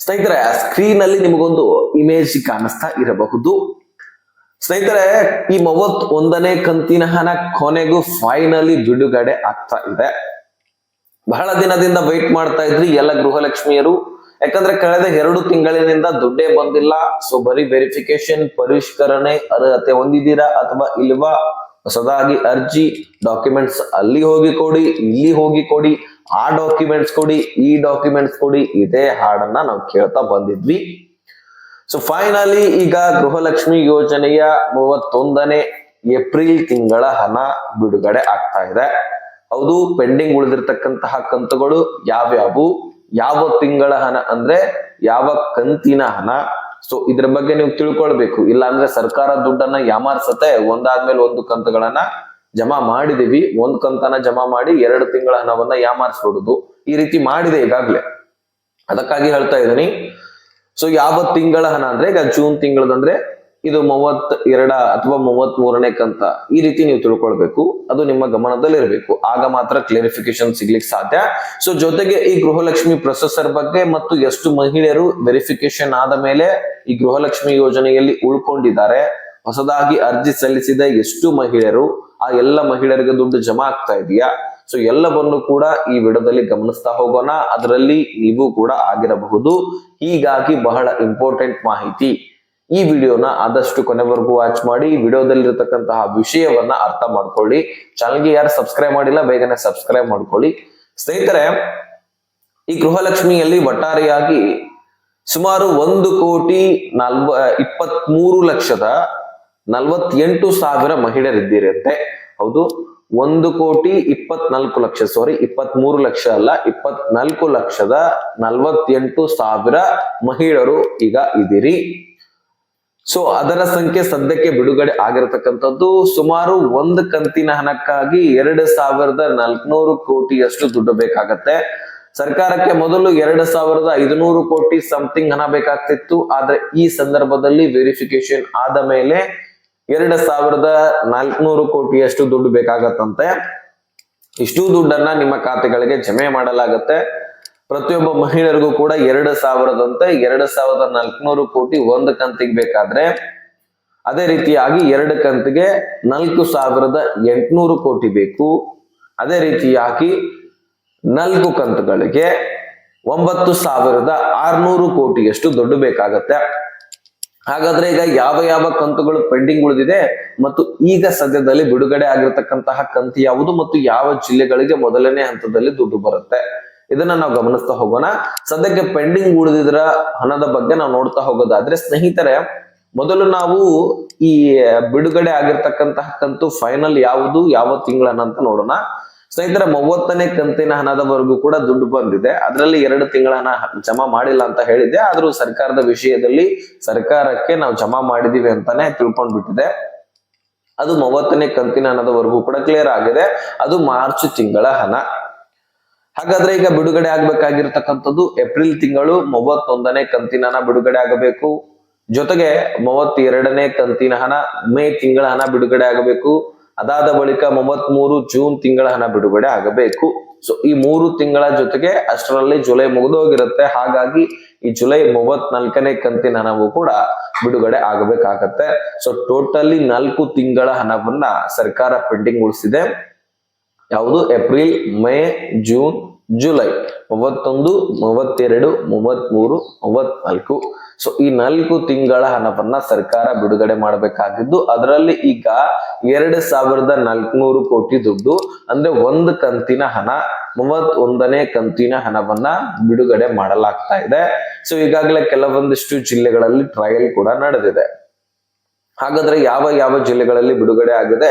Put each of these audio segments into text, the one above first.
ಸ್ನೇಹಿತರೆ, ಸ್ಕ್ರೀನ್ ಅಲ್ಲಿ ನಿಮಗೊಂದು ಇಮೇಜ್ ಕಾಣಿಸ್ತಾ ಇರಬಹುದು. ಸ್ನೇಹಿತರೆ, ಈ 31ನೇ ಕಂತಿನ ಹಣ ಕೊನೆಗೂ ಫೈನಲಿ ಬಿಡುಗಡೆ ಆಗ್ತಾ ಇದೆ. ಬಹಳ ದಿನದಿಂದ ವೆಯ್ಟ್ ಮಾಡ್ತಾ ಇದ್ರಿ ಎಲ್ಲ ಗೃಹಲಕ್ಷ್ಮಿಯರು. ಯಾಕಂದ್ರೆ ಕಳೆದ 2 ತಿಂಗಳಿನಿಂದ ದುಡ್ಡೇ ಬಂದಿಲ್ಲ. ಸೊ ಬರೀ ವೆರಿಫಿಕೇಶನ್, ಪರಿಷ್ಕರಣೆ, ಅರ್ಹತೆ ಹೊಂದಿದ್ದೀರಾ ಅಥವಾ ಇಲ್ವಾ, ಹೊಸದಾಗಿ ಅರ್ಜಿ, ಡಾಕ್ಯುಮೆಂಟ್ಸ್ ಅಲ್ಲಿ ಹೋಗಿ ಕೊಡಿ, ಇಲ್ಲಿ ಹೋಗಿ ಕೊಡಿ, ಆ ಡಾಕ್ಯುಮೆಂಟ್ಸ್ ಕೊಡಿ, ಈ ಡಾಕ್ಯುಮೆಂಟ್ಸ್ ಕೊಡಿ, ಇದೇ ಹಾಡನ್ನ ನಾವು ಕೇಳ್ತಾ ಬಂದಿದ್ವಿ. ಸೊ ಫೈನಲಿ ಈಗ ಗೃಹಲಕ್ಷ್ಮಿ ಯೋಜನೆಯ 31ನೇ ಏಪ್ರಿಲ್ ತಿಂಗಳ ಹಣ ಬಿಡುಗಡೆ ಆಗ್ತಾ ಇದೆ. ಹೌದು, ಪೆಂಡಿಂಗ್ ಉಳಿದಿರ್ತಕ್ಕಂತಹ ಕಂತುಗಳು ಯಾವ್ಯಾವು, ಯಾವ ತಿಂಗಳ ಹಣ ಅಂದ್ರೆ ಯಾವ ಕಂತಿನ ಹಣ, ಸೊ ಇದ್ರ ಬಗ್ಗೆ ನೀವು ತಿಳ್ಕೊಳ್ಬೇಕು. ಇಲ್ಲ ಅಂದ್ರೆ ಸರ್ಕಾರ ದುಡ್ಡನ್ನ ಯಾಮಾರ್ಸತ್ತೆ. ಒಂದಾದ್ಮೇಲೆ ಒಂದು ಕಂತುಗಳನ್ನ ಜಮಾ ಮಾಡಿದೀವಿ, ಒಂದ್ ಕಂತನ ಜಮಾ ಮಾಡಿ 2 ತಿಂಗಳ ಹಣವನ್ನ ಯಾಮಾರಿಸ್ಬಿಡುದು, ಈ ರೀತಿ ಮಾಡಿದೆ ಈಗಾಗ್ಲೇ. ಅದಕ್ಕಾಗಿ ಹೇಳ್ತಾ ಇದ್ದೀನಿ. ಸೊ ಯಾವ ತಿಂಗಳ ಹಣ ಅಂದ್ರೆ ಈಗ ಜೂನ್ ತಿಂಗಳದಂದ್ರೆ ಇದು 32 ಅಥವಾ 33ನೇ ಕಂತ, ಈ ರೀತಿ ನೀವು ತಿಳ್ಕೊಳ್ಬೇಕು. ಅದು ನಿಮ್ಮ ಗಮನದಲ್ಲಿರ್ಬೇಕು, ಆಗ ಮಾತ್ರ ಕ್ಲಾರಿಫಿಕೇಶನ್ ಸಿಗ್ಲಿಕ್ಕೆ ಸಾಧ್ಯ. ಸೊ ಜೊತೆಗೆ ಈ ಗೃಹಲಕ್ಷ್ಮಿ ಪ್ರೊಸೆಸರ್ ಬಗ್ಗೆ ಮತ್ತು ಎಷ್ಟು ಮಹಿಳೆಯರು ವೆರಿಫಿಕೇಶನ್ ಆದ ಮೇಲೆ ಈ ಗೃಹಲಕ್ಷ್ಮಿ ಯೋಜನೆಯಲ್ಲಿ ಉಳ್ಕೊಂಡಿದ್ದಾರೆ, ಹೊಸದಾಗಿ ಅರ್ಜಿ ಸಲ್ಲಿಸಿದ ಎಷ್ಟು ಮಹಿಳೆಯರು, ಆ ಎಲ್ಲ ಮಹಿಳೆಯರಿಗೆ ದುಡ್ಡು ಜಮಾ ಆಗ್ತಾ ಇದೆಯಾ, ಸೊ ಎಲ್ಲವನ್ನು ಕೂಡ ಈ ವಿಡಿಯೋದಲ್ಲಿ ಗಮನಿಸ್ತಾ ಹೋಗೋಣ. ಅದರಲ್ಲಿ ನೀವು ಕೂಡ ಆಗಿರಬಹುದು. ಹೀಗಾಗಿ ಬಹಳ ಇಂಪಾರ್ಟೆಂಟ್ ಮಾಹಿತಿ. ಈ ವಿಡಿಯೋನ ಆದಷ್ಟು ಕೊನೆವರೆಗೂ ವಾಚ್ ಮಾಡಿ, ವಿಡಿಯೋದಲ್ಲಿರತಕ್ಕಂತಹ ವಿಷಯವನ್ನ ಅರ್ಥ ಮಾಡ್ಕೊಳ್ಳಿ. ಚಾನಲ್ಗೆ ಯಾರು ಸಬ್ಸ್ಕ್ರೈಬ್ ಮಾಡಿಲ್ಲ ಬೇಗನೆ ಸಬ್ಸ್ಕ್ರೈಬ್ ಮಾಡ್ಕೊಳ್ಳಿ. ಸ್ನೇಹಿತರೆ, ಈ ಗೃಹಲಕ್ಷ್ಮಿಯಲ್ಲಿ ಒಟ್ಟಾರೆಯಾಗಿ ಸುಮಾರು 1,23,48,000 ಮಹಿಳೆಯರಿದ್ದೀರಂತೆ. ಹೌದು, 1,24,00,000 ಸಾರಿ 23 ಲಕ್ಷ ಅಲ್ಲ, 24,48,000 ಮಹಿಳೆಯರು ಈಗ ಇದ್ದೀರಿ. ಸೊ ಅದರ ಸಂಖ್ಯೆ ಸದ್ಯಕ್ಕೆ ಬಿಡುಗಡೆ ಆಗಿರತಕ್ಕಂಥದ್ದು. ಸುಮಾರು ಒಂದು ಕಂತಿನ ಹಣಕ್ಕಾಗಿ 2,400 ಕೋಟಿಯಷ್ಟು ದುಡ್ಡು ಬೇಕಾಗತ್ತೆ. ಸರ್ಕಾರಕ್ಕೆ ಮೊದಲು 2,500 ಕೋಟಿ ಸಮಥಿಂಗ್ ಹಣ ಬೇಕಾಗ್ತಿತ್ತು. ಆದ್ರೆ ಈ ಸಂದರ್ಭದಲ್ಲಿ ವೆರಿಫಿಕೇಶನ್ ಆದ ಮೇಲೆ 2,400 ಕೋಟಿಯಷ್ಟು ದುಡ್ಡು ಬೇಕಾಗತ್ತಂತೆ. ಇಷ್ಟು ದುಡ್ಡನ್ನ ನಿಮ್ಮ ಖಾತೆಗಳಿಗೆ ಜಮೆ ಮಾಡಲಾಗತ್ತೆ. ಪ್ರತಿಯೊಬ್ಬ ಮಹಿಳೆಯರಿಗೂ ಕೂಡ 2,400 ಕೋಟಿ ಒಂದು ಕಂತಿಗೆ ಬೇಕಾದ್ರೆ, ಅದೇ ರೀತಿಯಾಗಿ 2 ಕಂತಿಗೆ 4,800 ಕೋಟಿ ಬೇಕು. ಅದೇ ರೀತಿಯಾಗಿ 4 ಕಂತುಗಳಿಗೆ 9,600 ಕೋಟಿಯಷ್ಟು ದುಡ್ಡು ಬೇಕಾಗತ್ತೆ. ಹಾಗಾದ್ರೆ ಈಗ ಯಾವ ಕಂತುಗಳು ಪೆಂಡಿಂಗ್ ಉಳಿದಿದೆ ಮತ್ತು ಈಗ ಸದ್ಯದಲ್ಲಿ ಬಿಡುಗಡೆ ಆಗಿರತಕ್ಕಂತಹ ಕಂತು ಯಾವುದು ಮತ್ತು ಯಾವ ಜಿಲ್ಲೆಗಳಿಗೆ ಮೊದಲನೇ ಹಂತದಲ್ಲಿ ದುಡ್ಡು ಬರುತ್ತೆ, ಇದನ್ನ ನಾವು ಗಮನಿಸ್ತಾ ಹೋಗೋಣ. ಸದ್ಯಕ್ಕೆ ಪೆಂಡಿಂಗ್ ಉಳಿದಿದ್ರ ಹಣದ ಬಗ್ಗೆ ನಾವು ನೋಡ್ತಾ ಹೋಗೋದಾದ್ರೆ, ಸ್ನೇಹಿತರೆ, ಮೊದಲು ನಾವು ಈ ಬಿಡುಗಡೆ ಆಗಿರ್ತಕ್ಕಂತಹ ಕಂತು ಫೈನಲ್ ಯಾವುದು, ಯಾವ ತಿಂಗಳ ಅಂತ ನೋಡೋಣ. ಸ್ನೇಹಿತರೆ, 30ನೇ ಕಂತಿನ ಹಣದವರೆಗೂ ಕೂಡ ದುಡ್ಡು ಬಂದಿದೆ. ಅದರಲ್ಲಿ 2 ತಿಂಗಳ ಹಣ ಜಮಾ ಮಾಡಿಲ್ಲ ಅಂತ ಹೇಳಿದೆ. ಆದ್ರೂ ಸರ್ಕಾರದ ವಿಷಯದಲ್ಲಿ ಸರ್ಕಾರಕ್ಕೆ ನಾವು ಜಮಾ ಮಾಡಿದೀವಿ ಅಂತಾನೆ ತಿಳ್ಕೊಂಡ್ಬಿಟ್ಟಿದೆ. ಅದು 30ನೇ ಕಂತಿನ ಹಣದವರೆಗೂ ಕೂಡ ಕ್ಲಿಯರ್ ಆಗಿದೆ. ಅದು ಮಾರ್ಚ್ ತಿಂಗಳ ಹಣ. ಹಾಗಾದ್ರೆ ಈಗ ಬಿಡುಗಡೆ ಆಗ್ಬೇಕಾಗಿರ್ತಕ್ಕಂಥದ್ದು ಏಪ್ರಿಲ್ ತಿಂಗಳು 31ನೇ ಕಂತಿನ ಹಣ ಬಿಡುಗಡೆ ಆಗಬೇಕು. ಜೊತೆಗೆ 32ನೇ ಕಂತಿನ ಹಣ ಮೇ ತಿಂಗಳ ಹಣ ಬಿಡುಗಡೆ ಆಗಬೇಕು. ಅದಾದ ಬಳಿಕ 33 ಜೂನ್ ತಿಂಗಳ ಹಣ ಬಿಡುಗಡೆ ಆಗಬೇಕು. ಸೊ ಈ 3 ತಿಂಗಳ ಜೊತೆಗೆ ಅಷ್ಟರಲ್ಲಿ ಜುಲೈ ಮುಗಿದು ಹೋಗಿರುತ್ತೆ. ಹಾಗಾಗಿ ಈ ಜುಲೈ 34ನೇ ಕಂತಿನ ಹಣವು ಕೂಡ ಬಿಡುಗಡೆ ಆಗಬೇಕಾಗತ್ತೆ. ಸೊ ಟೋಟಲಿ 4 ತಿಂಗಳ ಹಣವನ್ನ ಸರ್ಕಾರ ಪೆಂಡಿಂಗ್ ಉಳಿಸಿದೆ. ಯಾವುದು? April, May, June, July 31, 32, 33, 34. So ಈ 4 ತಿಂಗಳ ಹಣವನ್ನ ಸರ್ಕಾರ ಬಿಡುಗಡೆ ಮಾಡಬೇಕಾಗಿದ್ದು, ಅದರಲ್ಲಿ ಈಗ 2,400 ಕೋಟಿ ದುಡ್ಡು ಅಂದ್ರೆ ಒಂದು ಕಂತಿನ ಹಣ, 31ನೇ ಕಂತಿನ ಹಣವನ್ನ ಬಿಡುಗಡೆ ಮಾಡಲಾಗ್ತಾ ಇದೆ. ಸೊ ಈಗಾಗಲೇ ಕೆಲವೊಂದಿಷ್ಟು ಜಿಲ್ಲೆಗಳಲ್ಲಿ ಟ್ರಯಲ್ ಕೂಡ ನಡೆದಿದೆ. ಹಾಗಾದ್ರೆ ಯಾವ ಜಿಲ್ಲೆಗಳಲ್ಲಿ ಬಿಡುಗಡೆ ಆಗಿದೆ,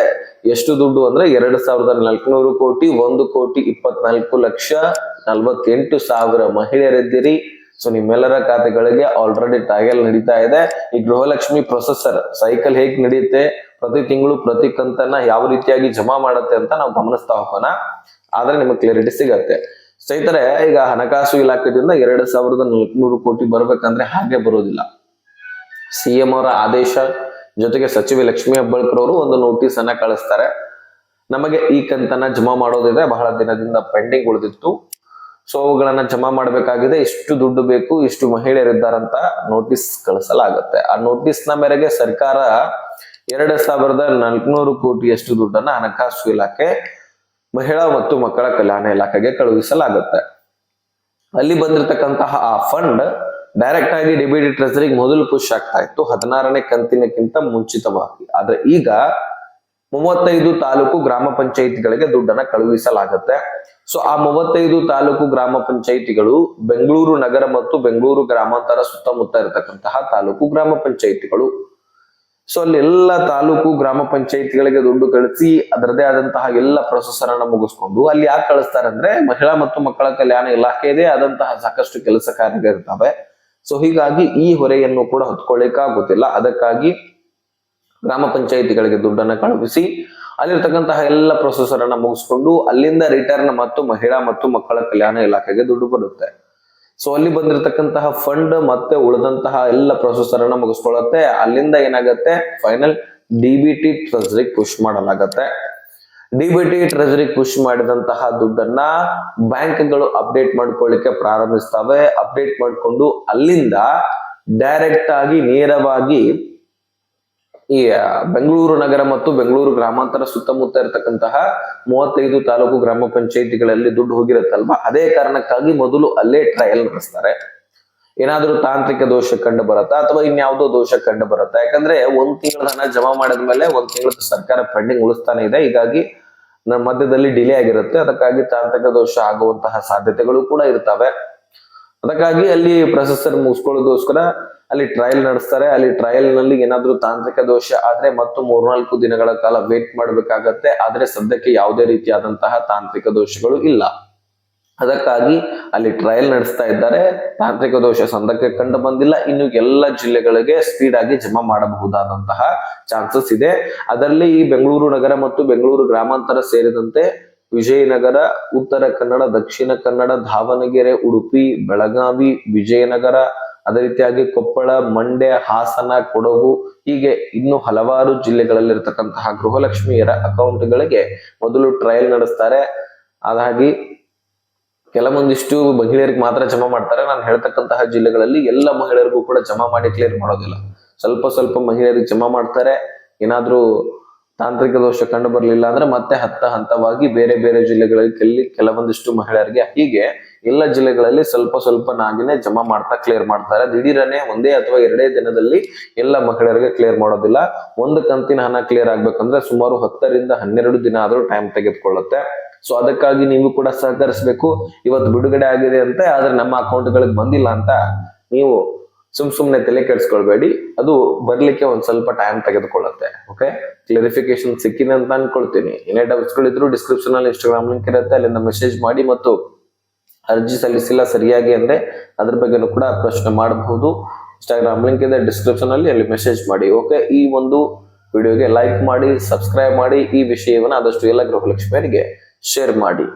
ಎಷ್ಟು ದುಡ್ಡು ಅಂದ್ರೆ 2,400 ಕೋಟಿ, 1,24,48,000 ಮಹಿಳೆಯರಿದ್ದೀರಿ. ಸೊ ನಿಮ್ಮೆಲ್ಲರ ಖಾತೆಗಳಿಗೆ ಆಲ್ರೆಡಿ ಟ್ರಯಲ್ ನಡೀತಾ ಇದೆ. ಈ ಗೃಹಲಕ್ಷ್ಮಿ ಪ್ರೊಸೆಸರ್ ಸೈಕಲ್ ಹೇಗ್ ನಡೆಯುತ್ತೆ, ಪ್ರತಿ ತಿಂಗಳು ಪ್ರತಿ ಕಂತನ್ನ ಯಾವ ರೀತಿಯಾಗಿ ಜಮಾ ಮಾಡುತ್ತೆ ಅಂತ ನಾವು ಗಮನಿಸ್ತಾ ಹೋಗೋಣ. ಆದ್ರೆ ನಿಮಗೆ ಕ್ಲಿಯರಿಟಿ ಸಿಗತ್ತೆ. ಸ್ನೇಹಿತರೆ, ಈಗ ಹಣಕಾಸು ಇಲಾಖೆಯಿಂದ 2,400 ಕೋಟಿ ಬರ್ಬೇಕಂದ್ರೆ ಹಾಗೆ ಬರೋದಿಲ್ಲ. ಸಿಎಂ ಅವರ ಆದೇಶ ಜೊತೆಗೆ ಸಚಿವೆ ಲಕ್ಷ್ಮೀ ಹೆಬ್ಬಾಳ್ಕರ್ ಅವರು ಒಂದು ನೋಟಿಸ್ ಅನ್ನ ಕಳಿಸ್ತಾರೆ. ನಮಗೆ ಈ ಕಂತನ್ನ ಜಮಾ ಮಾಡೋದಿದೆ, ಬಹಳ ದಿನದಿಂದ ಪೆಂಡಿಂಗ್ ಉಳಿದಿತ್ತು. ಸೊ ಅವುಗಳನ್ನ ಜಮಾ ಮಾಡಬೇಕಾಗಿದೆ, ಇಷ್ಟು ದುಡ್ಡು ಬೇಕು, ಇಷ್ಟು ಮಹಿಳೆಯರಿದ್ದಾರಂತ ನೋಟಿಸ್ ಕಳಿಸಲಾಗುತ್ತೆ. ಆ ನೋಟಿಸ್ ನ ಮೇರೆಗೆ ಸರ್ಕಾರ 2,400 ಕೋಟಿಯಷ್ಟು ದುಡ್ಡನ್ನ ಹಣಕಾಸು ಇಲಾಖೆ ಮಹಿಳಾ ಮತ್ತು ಮಕ್ಕಳ ಕಲ್ಯಾಣ ಇಲಾಖೆಗೆ ಕಳುಹಿಸಲಾಗುತ್ತೆ. ಅಲ್ಲಿ ಬಂದಿರತಕ್ಕಂತಹ ಆ ಫಂಡ್ ಡೈರೆಕ್ಟ್ ಆಗಿ ಡಿಬಿಟಿ ಟ್ರೆಸರಿಗೆ ಮೊದಲು ಪುಷ್ ಆಗ್ತಾ ಇತ್ತು 16ನೇ ಕಂತಿನಕ್ಕಿಂತ ಮುಂಚಿತವಾಗಿ. ಆದ್ರೆ ಈಗ 35 ತಾಲೂಕು ಗ್ರಾಮ ಪಂಚಾಯಿತಿಗಳಿಗೆ ದುಡ್ಡನ್ನ ಕಳುಹಿಸಲಾಗುತ್ತೆ. ಸೊ ಆ 35 ತಾಲೂಕು ಗ್ರಾಮ ಪಂಚಾಯಿತಿಗಳು ಬೆಂಗಳೂರು ನಗರ ಮತ್ತು ಬೆಂಗಳೂರು ಗ್ರಾಮಾಂತರ ಸುತ್ತಮುತ್ತ ಇರತಕ್ಕಂತಹ ತಾಲೂಕು ಗ್ರಾಮ ಪಂಚಾಯಿತಿಗಳು. ಸೊ ಅಲ್ಲಿ ಎಲ್ಲ ತಾಲೂಕು ಗ್ರಾಮ ಪಂಚಾಯಿತಿಗಳಿಗೆ ದುಡ್ಡು ಕಳಿಸಿ ಅದರದೇ ಆದಂತಹ ಎಲ್ಲ ಪ್ರೊಸೆಸರ್ ಅನ್ನ ಮುಗಿಸ್ಕೊಂಡು ಅಲ್ಲಿ ಯಾಕೆ ಕಳಿಸ್ತಾರೆ ಅಂದ್ರೆ ಮಹಿಳಾ ಮತ್ತು ಮಕ್ಕಳ ಕಲ್ಯಾಣ ಇಲಾಖೆಯದೇ ಆದಂತಹ ಸಾಕಷ್ಟು ಕೆಲಸ ಕಾರ್ಯಗಳಿರ್ತವೆ. ಸೊ ಹೀಗಾಗಿ ಈ ಹೊರೆಯನ್ನು ಕೂಡ ಹೊತ್ಕೊಳ್ಳಿಕ್ಕಾಗುತ್ತಿಲ್ಲ. ಅದಕ್ಕಾಗಿ ಗ್ರಾಮ ಪಂಚಾಯಿತಿಗಳಿಗೆ ದುಡ್ಡನ್ನ ಕಳುಹಿಸಿ ಅಲ್ಲಿರ್ತಕ್ಕಂತಹ ಎಲ್ಲ ಪ್ರೊಸೆಸರ್ ಅನ್ನ ಮುಗಿಸ್ಕೊಂಡು ಅಲ್ಲಿಂದ ರಿಟರ್ನ್ ಮತ್ತು ಮಹಿಳಾ ಮತ್ತು ಮಕ್ಕಳ ಕಲ್ಯಾಣ ಇಲಾಖೆಗೆ ದುಡ್ಡು ಬರುತ್ತೆ. ಸೊ ಅಲ್ಲಿ ಬಂದಿರತಕ್ಕಂತಹ ಫಂಡ್ ಮತ್ತೆ ಉಳಿದಂತಹ ಎಲ್ಲ ಪ್ರೊಸೆಸರ್ ಅನ್ನ ಮುಗಿಸ್ಕೊಳ್ಳುತ್ತೆ. ಅಲ್ಲಿಂದ ಏನಾಗುತ್ತೆ, ಫೈನಲ್ ಡಿಬಿಟಿ ಟ್ರೆಸರಿಗೆ ಪುಷ್ ಮಾಡಲಾಗತ್ತೆ. ಡಿಬಿಟಿ ಟ್ರೆಸರಿಗೆ ಪುಷ್ ಮಾಡಿದಂತಹ ದುಡ್ಡನ್ನ ಬ್ಯಾಂಕ್ಗಳು ಅಪ್ಡೇಟ್ ಮಾಡ್ಕೊಳ್ಳಿಕ್ಕೆ ಪ್ರಾರಂಭಿಸ್ತವೆ. ಅಪ್ಡೇಟ್ ಮಾಡಿಕೊಂಡು ಅಲ್ಲಿಂದ ಡೈರೆಕ್ಟ್ ಆಗಿ ನೇರವಾಗಿ ಈ ಬೆಂಗಳೂರು ನಗರ ಮತ್ತು ಬೆಂಗಳೂರು ಗ್ರಾಮಾಂತರ ಸುತ್ತಮುತ್ತ ಇರತಕ್ಕಂತಹ 35 ತಾಲೂಕು ಗ್ರಾಮ ಪಂಚಾಯಿತಿಗಳಲ್ಲಿ ದುಡ್ಡು ಹೋಗಿರುತ್ತಲ್ವಾ, ಅದೇ ಕಾರಣಕ್ಕಾಗಿ ಮೊದಲು ಅಲ್ಲೇ ಟ್ರಯಲ್ ನಡೆಸ್ತಾರೆ. ಏನಾದ್ರೂ ತಾಂತ್ರಿಕ ದೋಷ ಕಂಡು ಬರುತ್ತಾ ಅಥವಾ ಇನ್ಯಾವುದೋ ದೋಷ ಕಂಡು ಬರುತ್ತಾ, ಯಾಕಂದ್ರೆ 1 ತಿಂಗಳ ಹಣ ಜಮಾ ಮಾಡಿದ್ಮೇಲೆ 1 ತಿಂಗಳ ಸರ್ಕಾರ ಪೆಂಡಿಂಗ್ ಉಳಿಸ್ತಾನೆ ಇದೆ. ಹೀಗಾಗಿ ನಮ್ಮ ಮಧ್ಯದಲ್ಲಿ ಡಿಲೇ ಆಗಿರುತ್ತೆ. ಅದಕ್ಕಾಗಿ ತಾಂತ್ರಿಕ ದೋಷ ಆಗುವಂತಹ ಸಾಧ್ಯತೆಗಳು ಕೂಡ ಇರ್ತವೆ. ಅದಕ್ಕಾಗಿ ಅಲ್ಲಿ ಪ್ರೊಸೆಸರ್ ಮುಗಿಸ್ಕೊಳ್ಳೋದಕ್ಕೋಸ್ಕರ ಅಲ್ಲಿ ಟ್ರಯಲ್ ನಡೆಸ್ತಾರೆ. ಅಲ್ಲಿ ಟ್ರಯಲ್ ನಲ್ಲಿ ಏನಾದ್ರೂ ತಾಂತ್ರಿಕ ದೋಷ ಆದ್ರೆ ಮತ್ತು 3-4 ದಿನಗಳ ಕಾಲ ವೇಟ್ ಮಾಡಬೇಕಾಗತ್ತೆ. ಆದ್ರೆ ಸದ್ಯಕ್ಕೆ ಯಾವುದೇ ರೀತಿಯಾದಂತಹ ತಾಂತ್ರಿಕ ದೋಷಗಳು ಇಲ್ಲ. ಅದಕ್ಕಾಗಿ ಅಲ್ಲಿ ಟ್ರಯಲ್ ನಡೆಸ್ತಾ ಇದ್ದಾರೆ. ತಾಂತ್ರಿಕ ದೋಷ ಸದ್ಯಕ್ಕೆ ಕಂಡು ಬಂದಿಲ್ಲ. ಇನ್ನು ಎಲ್ಲ ಜಿಲ್ಲೆಗಳಿಗೆ ಸ್ಪೀಡ್ ಆಗಿ ಜಮಾ ಮಾಡಬಹುದಾದಂತಹ ಚಾನ್ಸಸ್ ಇದೆ. ಅದರಲ್ಲಿ ಈ ಬೆಂಗಳೂರು ನಗರ ಮತ್ತು ಬೆಂಗಳೂರು ಗ್ರಾಮಾಂತರ ಸೇರಿದಂತೆ ವಿಜಯನಗರ, ಉತ್ತರ ಕನ್ನಡ, ದಕ್ಷಿಣ ಕನ್ನಡ, ದಾವಣಗೆರೆ, ಉಡುಪಿ, ಬೆಳಗಾವಿ, ವಿಜಯನಗರ, ಅದೇ ರೀತಿಯಾಗಿ ಕೊಪ್ಪಳ, ಮಂಡ್ಯ, ಹಾಸನ, ಕೊಡಗು, ಹೀಗೆ ಇನ್ನು ಹಲವಾರು ಜಿಲ್ಲೆಗಳಲ್ಲಿರ್ತಕ್ಕಂತಹ ಗೃಹಲಕ್ಷ್ಮಿಯರ ಅಕೌಂಟ್ಗಳಿಗೆ ಮೊದಲು ಟ್ರಯಲ್ ನಡೆಸ್ತಾರೆ. ಅದಾಗಿ ಕೆಲವೊಂದಿಷ್ಟು ಮಹಿಳೆಯರಿಗೆ ಮಾತ್ರ ಜಮಾ ಮಾಡ್ತಾರೆ. ನಾನು ಹೇಳ್ತಕ್ಕಂತಹ ಜಿಲ್ಲೆಗಳಲ್ಲಿ ಎಲ್ಲ ಮಹಿಳೆಯರಿಗೂ ಕೂಡ ಜಮಾ ಮಾಡಿ ಕ್ಲಿಯರ್ ಮಾಡೋದಿಲ್ಲ. ಸ್ವಲ್ಪ ಮಹಿಳೆಯರಿಗೆ ಜಮಾ ಮಾಡ್ತಾರೆ. ಏನಾದ್ರೂ ತಾಂತ್ರಿಕ ದೋಷ ಕಂಡು ಬರಲಿಲ್ಲ ಅಂದ್ರೆ ಮತ್ತೆ ಹಂತವಾಗಿ ಬೇರೆ ಬೇರೆ ಜಿಲ್ಲೆಗಳಲ್ಲಿ ಕೆಲವೊಂದಿಷ್ಟು ಮಹಿಳೆಯರಿಗೆ, ಹೀಗೆ ಎಲ್ಲ ಜಿಲ್ಲೆಗಳಲ್ಲಿ ಸ್ವಲ್ಪ ನಾಗಿನೇ ಜಮಾ ಮಾಡ್ತಾ ಕ್ಲಿಯರ್ ಮಾಡ್ತಾರೆ. ದಿಢೀರನೆ 1 ಅಥವಾ 2 ದಿನದಲ್ಲಿ ಎಲ್ಲ ಮಹಿಳೆಯರಿಗೆ ಕ್ಲಿಯರ್ ಮಾಡೋದಿಲ್ಲ. 1 ಕಂತಿನ ಹಣ ಕ್ಲಿಯರ್ ಆಗ್ಬೇಕಂದ್ರೆ ಸುಮಾರು 10 ರಿಂದ 12 ದಿನ ಆದ್ರೂ ಟೈಮ್ ತೆಗೆದುಕೊಳ್ಳುತ್ತೆ. ಸೊ ಅದಕ್ಕಾಗಿ ನೀವು ಕೂಡ ಸಹಕರಿಸಬೇಕು. ಇವತ್ತು ಬಿಡುಗಡೆ ಆಗಿದೆ ಅಂತ ಆದ್ರೆ ನಮ್ಮ ಅಕೌಂಟ್ಗಳಿಗೆ ಬಂದಿಲ್ಲ ಅಂತ ನೀವು ಸುಮ್ನೆ ತಲೆ ಕೆಡಿಸ್ಕೊಳ್ಬೇಡಿ. ಅದು ಬರ್ಲಿಕ್ಕೆ ಒಂದ್ ಸ್ವಲ್ಪ ಟೈಮ್ ತೆಗೆದುಕೊಳ್ಳುತ್ತೆ. ಓಕೆ, ಕ್ಲಾರಿಫಿಕೇಶನ್ ಸಿಕ್ಕಿದೆ ಅಂತ ಅನ್ಕೊಳ್ತೀನಿ. ಏನೇ ಡೌಟ್ಸ್ಗಳಿದ್ರು ಡಿಸ್ಕ್ರಿಪ್ಷನ್ ಅಲ್ಲಿ ಇನ್ಸ್ಟಾಗ್ರಾಮ್ ಲಿಂಕ್ ಇರುತ್ತೆ, ಅಲ್ಲಿಂದ ಮೆಸೇಜ್ ಮಾಡಿ. ಮತ್ತು ಅರ್ಜಿ ಸಲ್ಲಿಸಿಲ್ಲ ಸರಿಯಾಗಿ ಅಂದ್ರೆ ಅದ್ರ ಬಗ್ಗೆನೂ ಕೂಡ ಪ್ರಶ್ನೆ ಮಾಡಬಹುದು. ಇನ್ಸ್ಟಾಗ್ರಾಮ್ ಲಿಂಕ್ ಇದೆ ಡಿಸ್ಕ್ರಿಪ್ಷನ್ ಅಲ್ಲಿ, ಅಲ್ಲಿ ಮೆಸೇಜ್ ಮಾಡಿ. ಓಕೆ, ಈ ಒಂದು ವಿಡಿಯೋಗೆ ಲೈಕ್ ಮಾಡಿ, ಸಬ್ಸ್ಕ್ರೈಬ್ ಮಾಡಿ. ಈ ವಿಷಯವನ್ನ ಆದಷ್ಟು ಎಲ್ಲ ಗೃಹಲಕ್ಷ್ಮಿಯರಿಗೆ ಶೇರ್ ಮಾಡಿ.